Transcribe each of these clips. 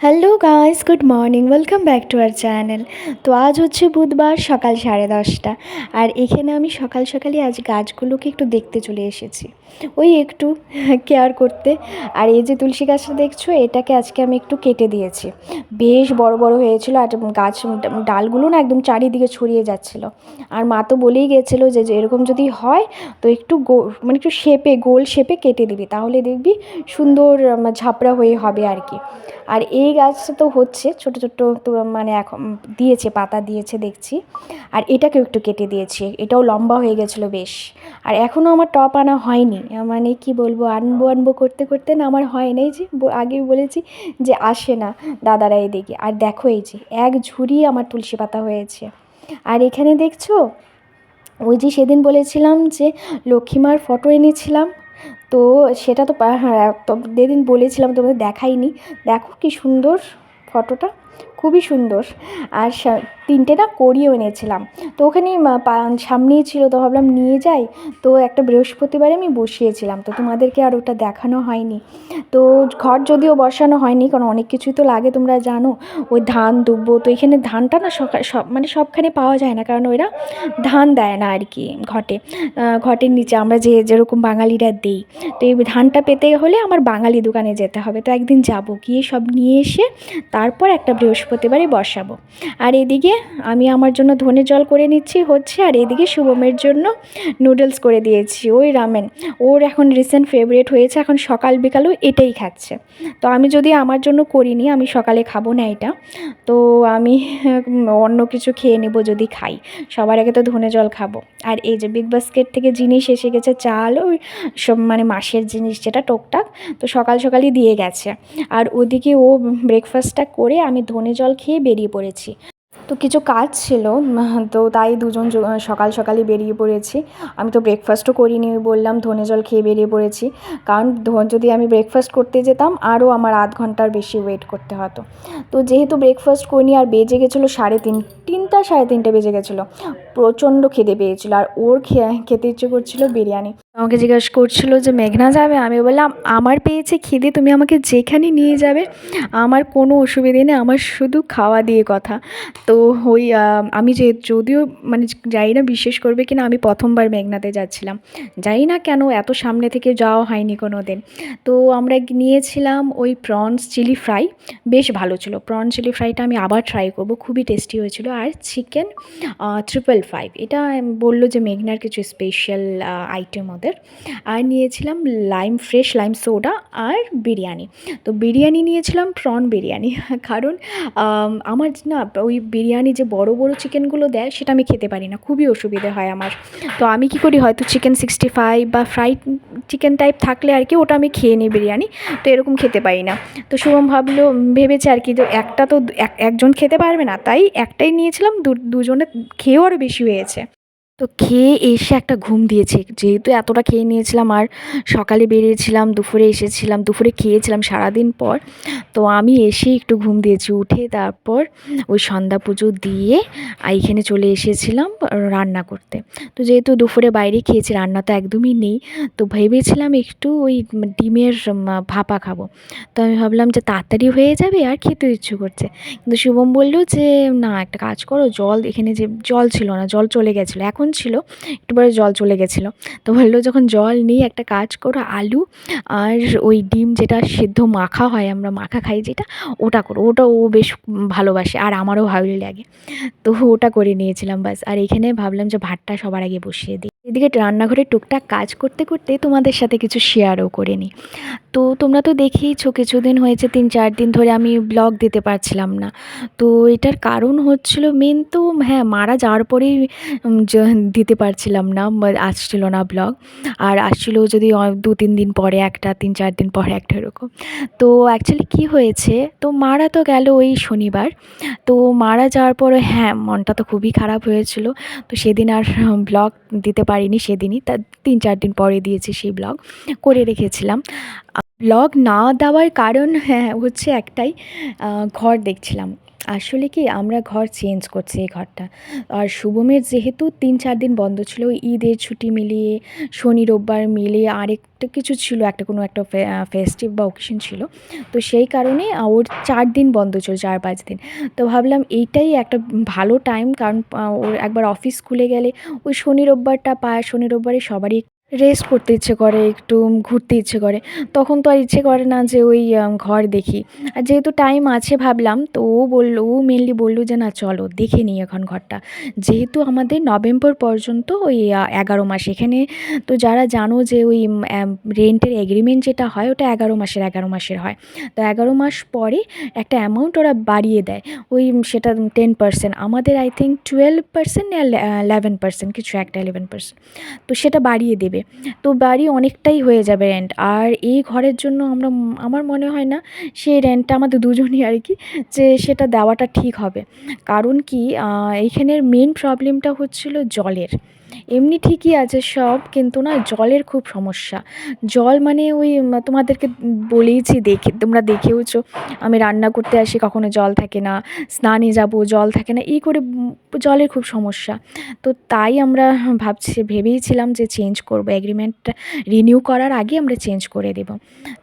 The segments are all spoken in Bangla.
Hello guys, good morning, welcome back to our channel. তো আজ হচ্ছে বুধবার, সকাল 10:30। আর এখানে আমি সকাল সকালই আজ গাছগুলোকে একটু দেখতে চলে এসেছি, ওই একটু কেয়ার করতে। আর এই যে তুলসী গাছটা দেখছো, এটাকে আজকে আমি একটু কেটে দিয়েছি। বেশ বড় বড় হয়েছিল, আর গাছ ডালগুলো না একদম চারিদিকে ছড়িয়ে যাচ্ছিলো। আর মা তো বলেই গেছিলো যে এরকম যদি হয় তো একটু মানে একটু গোল শেপে কেটে দিবি, তাহলে দেখবি সুন্দর ঝাপড়া হয়ে হবে আর কি। আর এই গাছটা তো হচ্ছে ছোট ছোট, তো মানে এখন দিয়েছে, পাতা দিয়েছে দেখছি। আর এটাকেও একটু কেটে দিয়েছি, এটাও লম্বা হয়ে গেছিলো বেশ। আর এখনও আমার টব আনা হয়নি, মানে কি বলবো, আনবো আনবো করতে করতে না আমার হয় নাই, যে আগেই বলেছি যে আসে না দাদারা এদিকে। আর দেখো এই যে এক ঝুড়ি আমার তুলসী পাতা হয়েছে। আর এখানে দেখছো, ওই যে সেদিন বলেছিলাম যে লক্ষ্মীমার ফটো এনেছিলাম, তো সেটা তো হ্যাঁ, তো যেদিন বলেছিলাম তোমাদের দেখাইনি। দেখো কি সুন্দর ফটোটা, খুবই সুন্দর। আর তিনটে না করিয়েও এনেছিলাম, তো ওখানে সামনেই ছিল, তো ভাবলাম নিয়ে যাই। তো একটা বৃহস্পতিবারে আমি বসিয়েছিলাম, তো তোমাদেরকে আর ওটা দেখানো হয়নি। তো ঘর যদিও বসানো হয়নি, কারণ অনেক কিছুই তো লাগে তোমরা জানো। ওই ধান দুব্বো, তো এখানে ধানটা না মানে সবখানে পাওয়া যায় না, কারণ ওরা ধান দেয় না আর কি ঘটে। ঘটের নিচে আমরা যেরকম বাঙালিরা দেই। তো এই ধানটা পেতে হলে আমার বাঙালি দোকানে যেতে হবে, তো একদিন যাব, গিয়ে সব নিয়ে এসে তারপর একটা বৃহস্পতিবারই বসাবো। আর এদিকে আমি আমার জন্য ধনে জল করে নিচ্ছি হচ্ছে, আর এদিকে শুভমের জন্য নুডলস করে দিয়েছি, ওই রামেন। ওর এখন রিসেন্ট ফেভারিট হয়েছে, এখন সকাল বিকালও এটাই খাচ্ছে। তো আমি যদি আমার জন্য করিনি, আমি সকালে খাবো না এটা, তো আমি অন্য কিছু খেয়ে নেবো যদি খাই। সবার আগে তো ধনে জল খাবো। আর এই যে বিগ বাস্কেট থেকে জিনিস এসে গেছে, চাল, ওই সব মানে মাসের জিনিস যেটা টুকটাক, তো সকাল সকালই দিয়ে গেছে। আর ওদিকে ও ব্রেকফাস্টটা করে আমি ধনে জল খেয়ে বেরিয়ে পড়েছি। তো কিছু কাজ ছিল, তো তাই দুজন সকাল সকালই বেরিয়ে পড়েছি। আমি তো ব্রেকফাস্টও করিনি, বললাম ধনে জল খেয়ে বেরিয়ে পড়েছি। কারণ যদি আমি ব্রেকফাস্ট করতে যেতাম আরও আমার আধ ঘন্টার বেশি ওয়েট করতে হতো। তো যেহেতু ব্রেকফাস্ট করিনি, আর বেজে গেছিলো 3:30 বেজে গেছিলো, প্রচণ্ড খিদে পেয়েছিলো। আর ওর খেতে ইচ্ছে করছিলো বিরিয়ানি। আমাকে জিজ্ঞেস করছিলো যে মেঘনা যাবে, আমি বললাম আমার পেয়েছে খিদে, তুমি আমাকে যেখানে নিয়ে যাবে আমার কোনো অসুবিধে নেই, আমার শুধু খাওয়া দিয়ে কথা। তো ওই আমি যদিও মানে জানি না বিশ্বাস করবে কিনা, আমি প্রথমবার মেঘনাতে যাচ্ছিলাম, জানি না কেন এত সামনে থেকে যাওয়া হয়নি কোনো দিন। তো আমরা নিয়েছিলাম ওই প্রনস চিলি ফ্রাই, বেশ ভালো ছিল প্রন চিলি ফ্রাইটা, আমি আবার ট্রাই করবো, খুবই টেস্টি হয়েছিল। আর চিকেন 555, এটা বললো যে মেঘনার কিছু স্পেশাল আইটেম ওদের। আর নিয়েছিলাম ফ্রেশ লাইম সোডা আর বিরিয়ানি। তো বিরিয়ানি নিয়েছিলাম প্রন বিরিয়ানি, কারণ আমার না ওই বিরিয়ানি যে বড় বড় চিকেনগুলো দেয় সেটা আমি খেতে পারি না, খুবই অসুবিধে হয় আমার। তো আমি কী করি, হয়তো চিকেন 65 বা ফ্রাইড চিকেন টাইপ থাকলে আর কি ওটা আমি খেয়ে নিই বিরিয়ানি, তো এরকম খেতে পারি না। তো শুভম ভেবেছে আর কি, তো একটা তো একজন খেতে পারবে না, তাই একটাই নিয়েছিলাম, দুজনে খেয়েও আরও বেশি হয়েছে। তো খেয়ে এসে একটা ঘুম দিয়েছে, যেহেতু এতটা খেয়ে নিয়েছিলাম। আর সকালে বেরিয়েছিলাম, দুপুরে এসেছিলাম, দুপুরে খেয়েছিলাম সারাদিন পর। তো আমি এসে একটু ঘুম দিয়েছি, উঠে তারপর ওই সন্ধ্যা পুজো দিয়ে এইখানে চলে এসেছিলাম রান্না করতে। তো যেহেতু দুপুরে বাইরে খেয়েছি, রান্না তো একদমই নেই, তো ভেবেছিলাম একটু ওই ডিমের ভাপা খাবো। তো আমি ভাবলাম যে তাড়াতাড়ি হয়ে যাবে আর খেতে ইচ্ছে করছে। কিন্তু শুভম বলল যে না, একটা কাজ করো, জল এখানে যে জল ছিল না, জল চলে গেছিলো, এখন ছিল একটু পরে জল চলে গেছিলো। তো বললো যখন জল নেই একটা কাজ করো, আলু আর ওই ডিম যেটা সিদ্ধ মাখা হয়, আমরা মাখা খাই যেটা, ওটা করো, ওটা ও বেশ ভালোবাসে আর আমারও ভালোই লাগে। তো ওটা করে নিয়েছিলাম বাস। আর এখানে ভাবলাম যে ভাতটা সবার আগে বসিয়ে দিই, এদিকে রান্নাঘরে টুকটাক কাজ করতে করতে তোমাদের সাথে কিছু শেয়ারও করে নিই। তো তোমরা তো দেখেইছো, কিছুদিন হয়েছে 3-4 দিন ধরে আমি ব্লগ দিতে পারছিলাম না। তো এটার কারণ হচ্ছিল মেন তো, হ্যাঁ, মারা যাওয়ার পরেই দিতে পারছিলাম না, আসছিল না ব্লগ। আর আসছিল যদি 2-3 দিন পরে একটা, 3-4 দিন পরে একটা, এরকম। তো অ্যাকচুয়ালি কী হয়েছে, তো মারা তো গেল ওই শনিবার। তো মারা যাওয়ার পরে হ্যাঁ, মনটা তো খুবই খারাপ হয়েছিল। তো সেদিন আর ব্লগ দিতে পারিনি, সেদিনই তা 3-4 দিন পরে দিয়েছি সেই ব্লগ, করে রেখেছিলাম। ব্লগ না দেওয়ার কারণ হ্যাঁ হচ্ছে একটাই, ঘর দেখছিলাম। আসলে কি আমরা ঘর চেঞ্জ করছি এই ঘরটা। আর শুভমের যেহেতু ৩-৪ দিন বন্ধ ছিল, ওই ঈদের ছুটি মিলিয়ে শনি রোববার মিলিয়ে আরেকটা কিছু ছিল, একটা কোনো একটা ফেস্টিভ বা অকেশন ছিল। তো সেই কারণে ওর ৪ দিন বন্ধ ছিল, ৪-৫ দিন। তো ভাবলাম এইটাই একটা ভালো টাইম, কারণ ওর একবার অফিস খুলে গেলে ওই শনি রোববারটা পায়। শনি রোববারে সবারই রেস্ট করতে ইচ্ছে করে, একটু ঘুরতে ইচ্ছে করে। তখন তো আর ইচ্ছে করে না যে ওই ঘর দেখি। আর যেহেতু টাইম আছে ভাবলাম, তো ও মেনলি বলল যে না চলো দেখে নিই এখন ঘরটা। যেহেতু আমাদের নভেম্বর পর্যন্ত ওই ১১ মাস এখানে। তো যারা জানো যে ওই রেন্টের এগ্রিমেন্ট যেটা হয় ওটা ১১ মাসের হয়। তো ১১ মাস পরে একটা অ্যামাউন্ট ওরা বাড়িয়ে দেয়। ওই সেটা 10%, আমাদের আই থিঙ্ক 12% না 11%, কিছু একটা 11%। তো সেটা বাড়িয়ে দেবে। তো বাড়ি অনেকটাই হয়ে যাবে রেন্ট। আর এই ঘরের জন্য আমার মনে হয় না সেই রেন্টটা আমাদের দুজনই আর কি, যে সেটা দেওয়াটা ঠিক হবে। কারণ কি এইখানের মেন প্রবলেমটা হচ্ছিল জলের। এমনি ঠিকই আছে সব, কিন্তু না জলের খুব সমস্যা। জল মানে ওই তোমাদেরকে বলেইছি, তোমরা দেখেওছো, আমি রান্না করতে আসি কখনো জল থাকে না, স্নানে যাব জল থাকে না, এই করে জলের খুব সমস্যা। তো তাই আমরা ভেবেইছিলাম যে চেঞ্জ করব, এগ্রিমেন্টটা রিনিউ করার আগে আমরা চেঞ্জ করে দেব।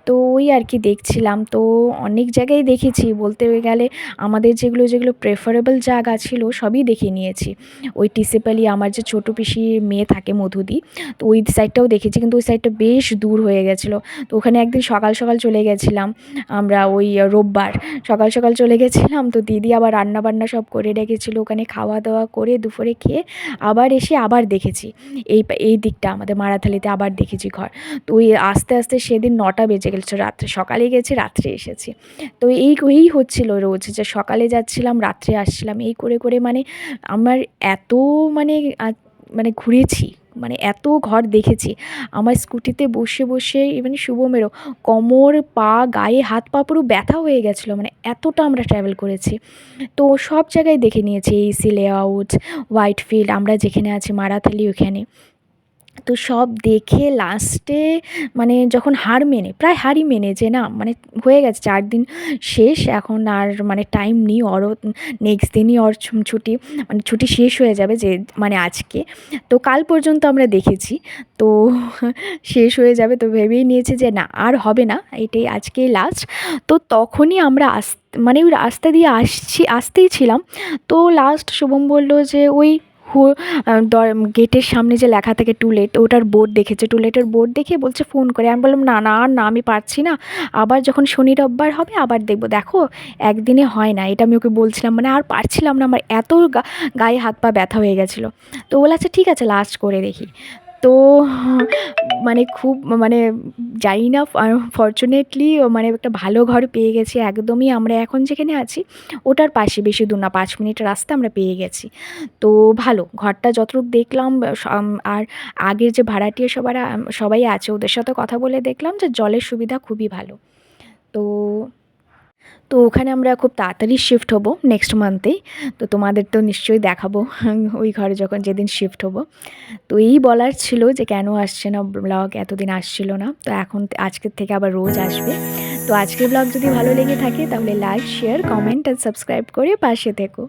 তো ওই আর কি দেখছিলাম, তো অনেক জায়গায় দেখেছি, বলতে গেলে আমাদের যেগুলো প্রেফারেবল জায়গা ছিল সবই দেখে নিয়েছি। ওই টিসিপালি আমার যে ছোটো পিসির মেয়ে থাকে মধুদি, তো ওই সাইডটাও দেখেছি, কিন্তু ওই সাইডটা বেশ দূর হয়ে গেছিলো। তো ওখানে একদিন সকাল সকাল চলে গেছিলাম আমরা, ওই রোববার সকাল সকাল চলে গেছিলাম। তো দিদি আবার রান্না বান্না সব করে রেখেছিলো, ওখানে খাওয়া দাওয়া করে দুপুরে খেয়ে আবার এসে আবার দেখেছি এই দিকটা আমাদের মারাথালিতে আবার দেখেছি ঘর। তো ওই আস্তে আস্তে সেদিন 9টা বেজে গেছিলো, রাত্রে সকালে গেছি রাত্রে এসেছি। তো এই হচ্ছিল রোজ, যে সকালে যাচ্ছিলাম রাত্রে আসছিলাম, এই করে করে মানে আমার এত মানে মানে ঘুরেছি, মানে এত ঘর দেখেছি। আমার স্কুটিতে বসে বসে মানে শুভমেরও কোমর পা গায়ে হাত পা পুরো ব্যথা হয়ে গেছিলো, মানে এতটা আমরা ট্রাভেল করেছি। তো সব জায়গায় দেখে নিয়েছি, এসি লেআউট, হোয়াইটফিল্ড, আমরা যেখানে আছি মারাথালি ওখানে। তো সব দেখে লাস্টে মানে যখন প্রায় হারই মেনে যে না মানে হয়ে গেছে ৪ দিন শেষ, এখন আর মানে টাইম নেই ওরও, নেক্সট দিনই ওর ছুটি, মানে ছুটি শেষ হয়ে যাবে, যে মানে আজকে। তো কাল পর্যন্ত আমরা দেখেছি, তো শেষ হয়ে যাবে, তো ভেবেই নিয়েছি যে না আর হবে না, এটাই আজকেই লাস্ট। তো তখনই আমরা মানে ওই রাস্তা দিয়ে আসতেই ছিলাম। তো লাস্ট শুভম বলল যে ওই গেটের সামনে যে লেখা থাকে টু লেট, ওটার বোর্ড দেখেছে, টু লেটের বোর্ড দেখে বলছে ফোন করে। আমি বললাম না না আর না, আমি পারছি না, আবার যখন শনি রবিবার হবে আবার দেখবো, দেখো একদিনে হয় না, এটা আমি ওকে বলছিলাম, মানে আর পারছিলাম না, আমার এত গায়ে হাত পা ব্যথা হয়ে গেছিলো। তো বলে আচ্ছা ঠিক আছে লাস্ট করে দেখি। তো মানে খুব মানে জানি না, ফর্চুনেটলি মানে একটা ভালো ঘর পেয়ে গেছি, একদমই আমরা এখন যেখানে আছি ওটার পাশে, বেশি দূর না, 5 মিনিটের রাস্তা আমরা পেয়ে গেছি। তো ভালো ঘরটা যতটুকু দেখলাম, আর আগের যে ভাড়াটিয়া সবাই আছে, ওদের সাথে কথা বলে দেখলাম যে জলের সুবিধা খুবই ভালো। তো তো ওখানে আমরা খুব তাড়াতাড়ি শিফট হব নেক্সট মান্থেই। তো তোমাদের তো নিশ্চয়ই দেখাবো ওই ঘরে যখন যেদিন শিফট হব। তো এই বলার ছিল যে কেন আসছে না ব্লগ, এতদিন আসছিল না, তো এখন আজকের থেকে আবার রোজ আসবে। তো আজকের ব্লগ যদি ভালো লেগে থাকে তাহলে লাইক শেয়ার কমেন্ট আর সাবস্ক্রাইব করে পাশে থেকো।